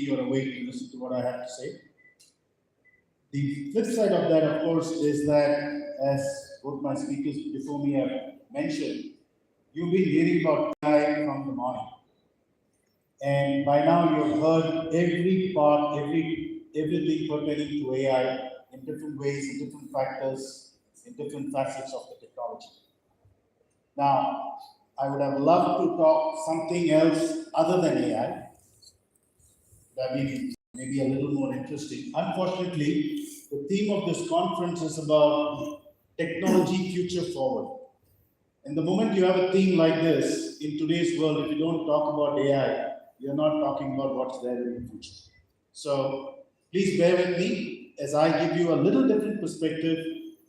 you're awake to listen to what I have to say. The flip side of that, of course, is that, as both my speakers before me have mentioned, you've been hearing about AI from the morning. And by now you've heard every part, everything pertaining to AI in different ways, in different factors, in different facets of the technology. Now, I would have loved to talk something else other than AI. That maybe a little more interesting. Unfortunately, the theme of this conference is about technology future forward. And the moment you have a theme like this in today's world, if you don't talk about AI, you're not talking about what's there in the future. So please bear with me as I give you a little different perspective,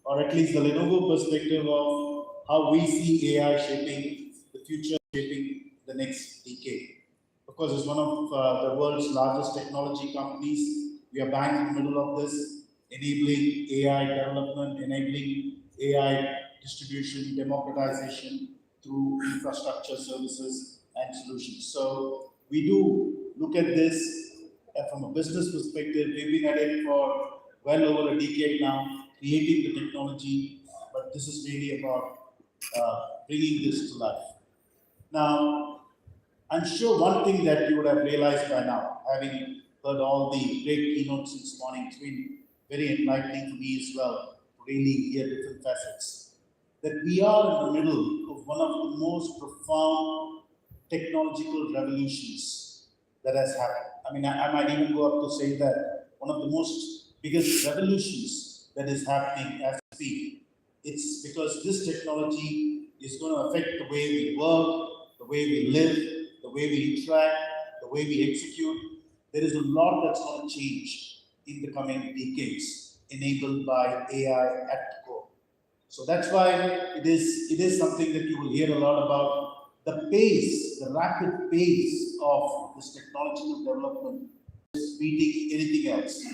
or at least the Lenovo perspective of how we see AI shaping the future, shaping the next decade. Of course, it's one of the world's largest technology companies. We are bang in the middle of this, enabling AI development, enabling AI distribution, democratization through infrastructure services and solutions. So we do look at this from a business perspective. We've been at it for well over a decade now, creating the technology, but this is really about bringing this to life. Now, I'm sure one thing that you would have realized by now, having heard all the great keynotes this morning, it's been very enlightening to me as well, to really hear different facets, that we are in the middle of one of the most profound technological revolutions that has happened. I mean, I might even go up to say that one of the most biggest revolutions that is happening as we speak. It's because this technology is going to affect the way we work, the way we live, the way we interact, the way we execute. There is a lot that's going to change in the coming decades, enabled by AI at the core. So that's why it is something that you will hear a lot about. The pace, the rapid pace of this technological development is beating anything else.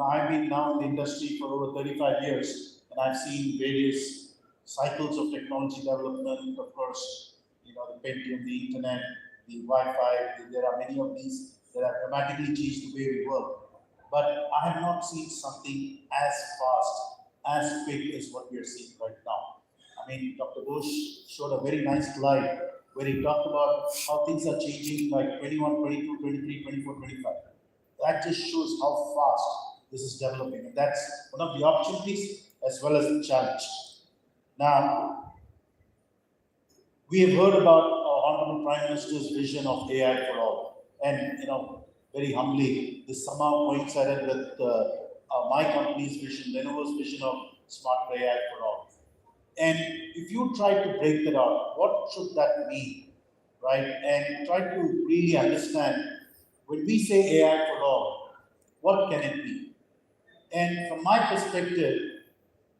I've been now in the industry for over 35 years, and I've seen various cycles of technology development. Of course, the Pentium, the internet, the Wi-Fi. There are many of these that have dramatically changed the way we work. But I have not seen something as fast, as quick as what we are seeing right now. I mean, Dr. Bush showed a very nice slide where he talked about how things are changing like 21, 22, 23, 24, 25. That just shows how fast this is developing. And that's one of the opportunities as well as the challenge. Now, we have heard about our Honorable Prime Minister's vision of AI for all. And, very humbly, this somehow coincided with my company's vision, Lenovo's vision of smart AI for all. And if you try to break that out, what should that mean, right? And try to really understand, when we say AI for all, what can it be? And from my perspective,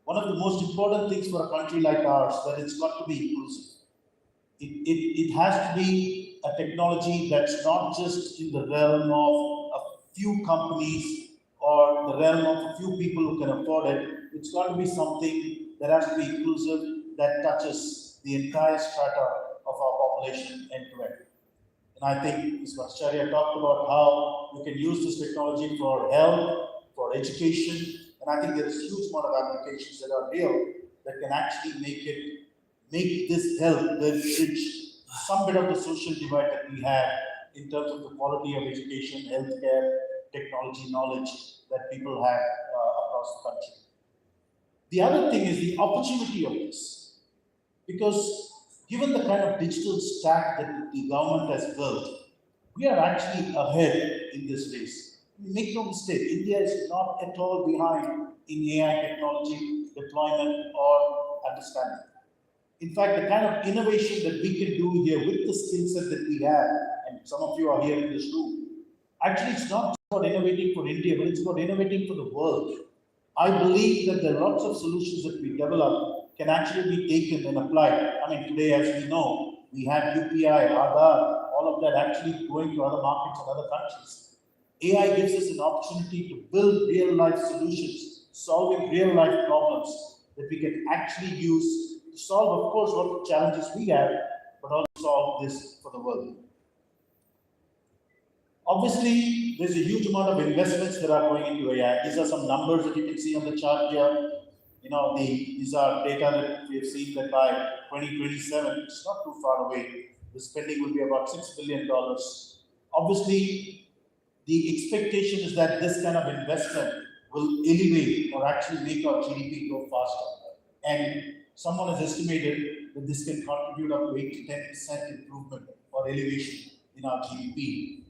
one of the most important things for a country like ours, that it's got to be inclusive. It has to be a technology that's not just in the realm of a few companies or the realm of a few people who can afford it. It's got to be something that has to be inclusive, that touches the entire strata of our population end to end. And I think Mr. Acharya talked about how we can use this technology for health, for education, and I think there is a huge amount of applications that are real that can actually make this health, bridge some bit of the social divide that we have in terms of the quality of education, healthcare, technology, knowledge that people have across the country. The other thing is the opportunity of this, because given the kind of digital stack that the government has built, we are actually ahead in this race. Make no mistake, India is not at all behind in AI technology deployment or understanding. In fact, the kind of innovation that we can do here with the skill set that we have, and some of you are here in this room, actually it's not just about innovating for India, but it's about innovating for the world. I believe that there are lots of solutions that we develop can actually be taken and applied. I mean, today, as we know, we have UPI, Aadhaar, all of that actually going to other markets and other countries. AI gives us an opportunity to build real-life solutions, solving real-life problems that we can actually use to solve, of course, what the challenges we have, but also solve this for the world. Obviously, there's a huge amount of investments that are going into AI. These are some numbers that you can see on the chart here. These are data that we have seen that by 2027, it's not too far away, the spending will be about $6 billion. Obviously, the expectation is that this kind of investment will elevate or actually make our GDP grow faster. And someone has estimated that this can contribute up to 8 to 10% improvement or elevation in our GDP.